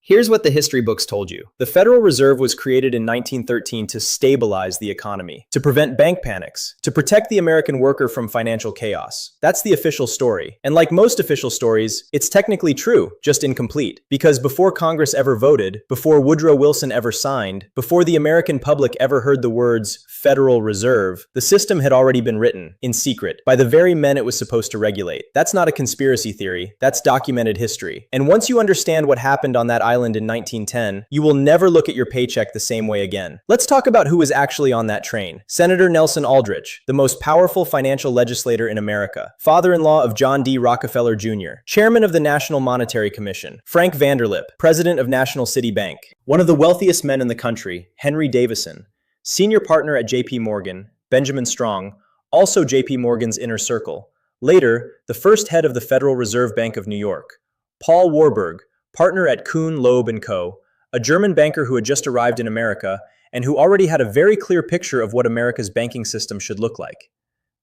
Here's what the history books told you. The Federal Reserve was created in 1913 to stabilize the economy, to prevent bank panics, to protect the American worker from financial chaos. That's the official story. And like most official stories, it's technically true, just incomplete. Because before Congress ever voted, before Woodrow Wilson ever signed, before the American public ever heard the words Federal Reserve, the system had already been written, in secret, by the very men it was supposed to regulate. That's not a conspiracy theory, that's documented history. And once you understand what happened on that island in 1910, you will never look at your paycheck the same way again. Let's talk about who was actually on that train. Senator Nelson Aldrich, the most powerful financial legislator in America, father-in-law of John D. Rockefeller Jr., chairman of the National Monetary Commission, Frank Vanderlip, president of National City Bank, one of the wealthiest men in the country, Henry Davison, senior partner at J.P. Morgan, Benjamin Strong, also J.P. Morgan's inner circle, later, the first head of the Federal Reserve Bank of New York, Paul Warburg, partner at Kuhn, Loeb & Co., a German banker who had just arrived in America and who already had a very clear picture of what America's banking system should look like.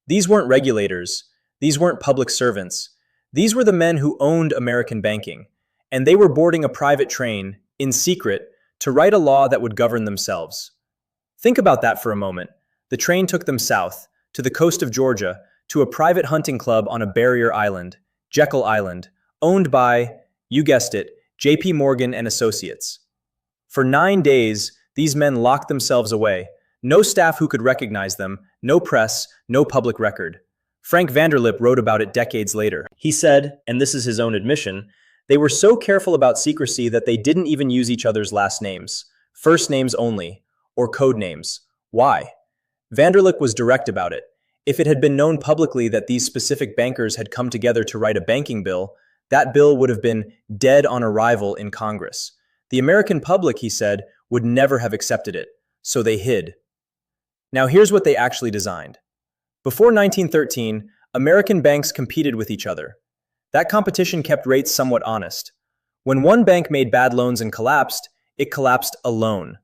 These weren't regulators. These weren't public servants. These were the men who owned American banking, and they were boarding a private train, in secret, to write a law that would govern themselves. Think about that for a moment. The train took them south, to the coast of Georgia, to a private hunting club on a barrier island, Jekyll Island, owned by, you guessed it, J.P. Morgan and Associates. For 9 days, these men locked themselves away. No staff who could recognize them, no press, no public record. Frank Vanderlip wrote about it decades later. He said, and this is his own admission, they were so careful about secrecy that they didn't even use each other's last names, first names only, or code names. Why? Vanderlip was direct about it. If it had been known publicly that these specific bankers had come together to write a banking bill, that bill would have been dead on arrival in Congress. The American public, he said, would never have accepted it, so they hid. Now here's what they actually designed. Before 1913, American banks competed with each other. That competition kept rates somewhat honest. When one bank made bad loans and collapsed, it collapsed alone.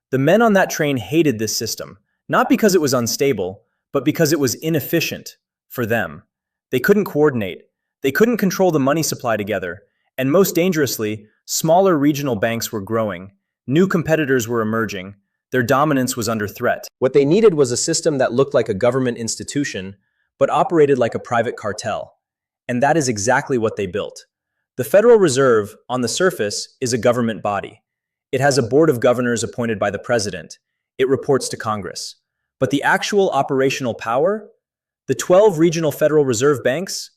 The men on that train hated this system, not because it was unstable, but because it was inefficient for them. They couldn't coordinate. They couldn't control the money supply together, and most dangerously, smaller regional banks were growing. New competitors were emerging. Their dominance was under threat. What they needed was a system that looked like a government institution, but operated like a private cartel. And that is exactly what they built. The Federal Reserve, on the surface, is a government body. It has a board of governors appointed by the president. It reports to Congress. But the actual operational power? The 12 regional Federal Reserve banks?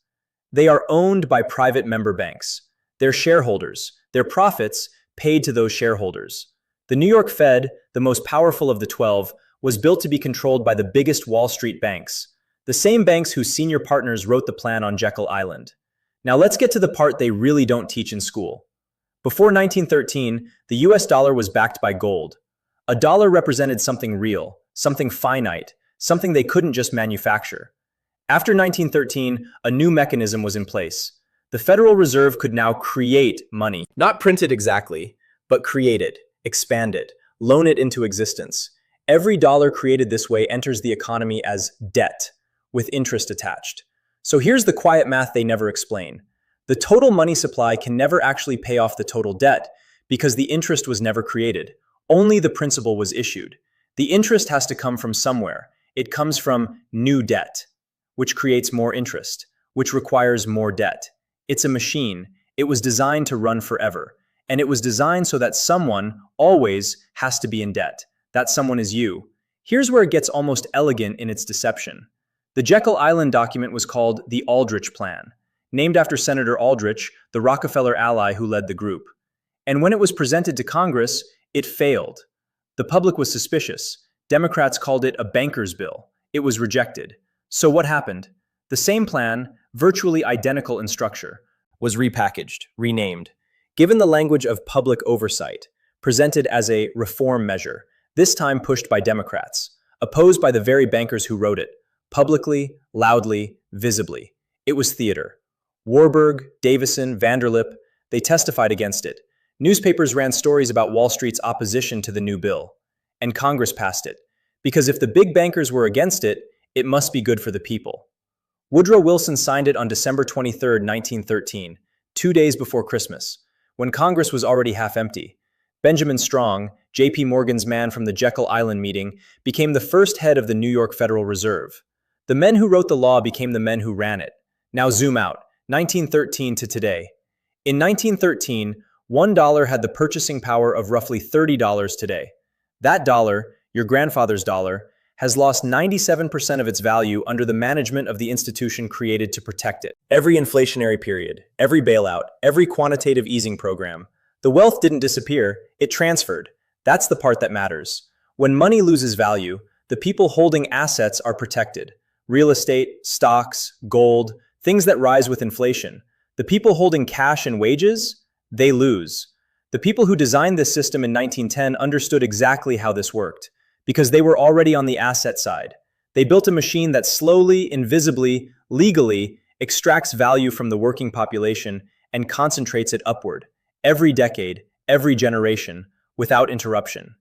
They are owned by private member banks. Their shareholders, their profits, paid to those shareholders. The New York Fed, the most powerful of the 12, was built to be controlled by the biggest Wall Street banks, the same banks whose senior partners wrote the plan on Jekyll Island. Now let's get to the part they really don't teach in school. Before 1913, the US dollar was backed by gold. A dollar represented something real, something finite, something they couldn't just manufacture. After 1913, a new mechanism was in place. The Federal Reserve could now create money. Not print it exactly, but create it, expand it, loan it into existence. Every dollar created this way enters the economy as debt, with interest attached. So here's the quiet math they never explain. The total money supply can never actually pay off the total debt because the interest was never created. Only the principal was issued. The interest has to come from somewhere. It comes from new debt, which creates more interest, which requires more debt. It's a machine. It was designed to run forever. And it was designed so that someone always has to be in debt. That someone is you. Here's where it gets almost elegant in its deception. The Jekyll Island document was called the Aldrich Plan, named after Senator Aldrich, the Rockefeller ally who led the group. And when it was presented to Congress, it failed. The public was suspicious. Democrats called it a banker's bill. It was rejected. So what happened? The same plan, virtually identical in structure, was repackaged, renamed, given the language of public oversight, presented as a reform measure, this time pushed by Democrats, opposed by the very bankers who wrote it, publicly, loudly, visibly. It was theater. Warburg, Davison, Vanderlip, they testified against it. Newspapers ran stories about Wall Street's opposition to the new bill. And Congress passed it. Because if the big bankers were against it, it must be good for the people. Woodrow Wilson signed it on December 23, 1913, 2 days before Christmas. when Congress was already half empty. Benjamin Strong, J.P. Morgan's man from the Jekyll Island meeting, became the first head of the New York Federal Reserve. The men who wrote the law became the men who ran it. Now zoom out, 1913 to today. In 1913, $1 had the purchasing power of roughly $30 today. That dollar, your grandfather's dollar, has lost 97% of its value under the management of the institution created to protect it. Every inflationary period, every bailout, every quantitative easing program, the wealth didn't disappear, it transferred. That's the part that matters. When money loses value, the people holding assets are protected. Real estate, stocks, gold, things that rise with inflation. The people holding cash and wages, they lose. The people who designed this system in 1910 understood exactly how this worked, because they were already on the asset side. They built a machine that slowly, invisibly, legally extracts value from the working population and concentrates it upward, every decade, every generation, without interruption.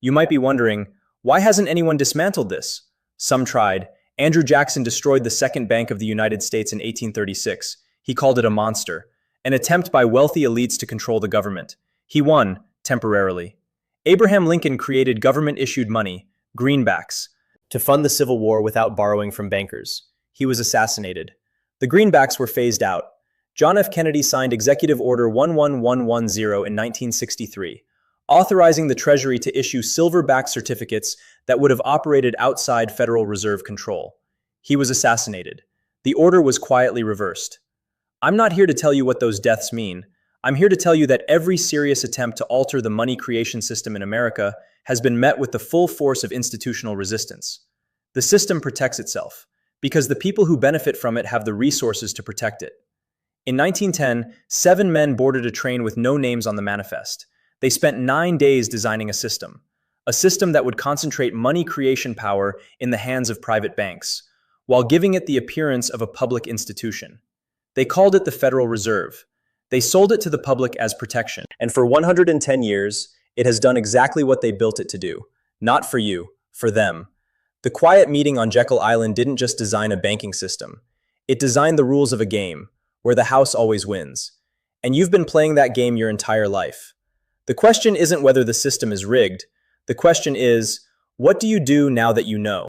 You might be wondering, why hasn't anyone dismantled this? Some tried. Andrew Jackson destroyed the Second Bank of the United States in 1836. He called it a monster, an attempt by wealthy elites to control the government. He won, temporarily. Abraham Lincoln created government-issued money, greenbacks, to fund the Civil War without borrowing from bankers. He was assassinated. The greenbacks were phased out. John F. Kennedy signed Executive Order 11110 in 1963, authorizing the Treasury to issue silver-backed certificates that would have operated outside Federal Reserve control. He was assassinated. The order was quietly reversed. I'm not here to tell you what those deaths mean. I'm here to tell you that every serious attempt to alter the money creation system in America has been met with the full force of institutional resistance. The system protects itself, because the people who benefit from it have the resources to protect it. In 1910, 7 men boarded a train with no names on the manifest. They spent 9 days designing a system that would concentrate money creation power in the hands of private banks, while giving it the appearance of a public institution. They called it the Federal Reserve. They sold it to the public as protection. And for 110 years, it has done exactly what they built it to do. Not for you, for them. The quiet meeting on Jekyll Island didn't just design a banking system. It designed the rules of a game, where the house always wins. And you've been playing that game your entire life. The question isn't whether the system is rigged. The question is, what do you do now that you know?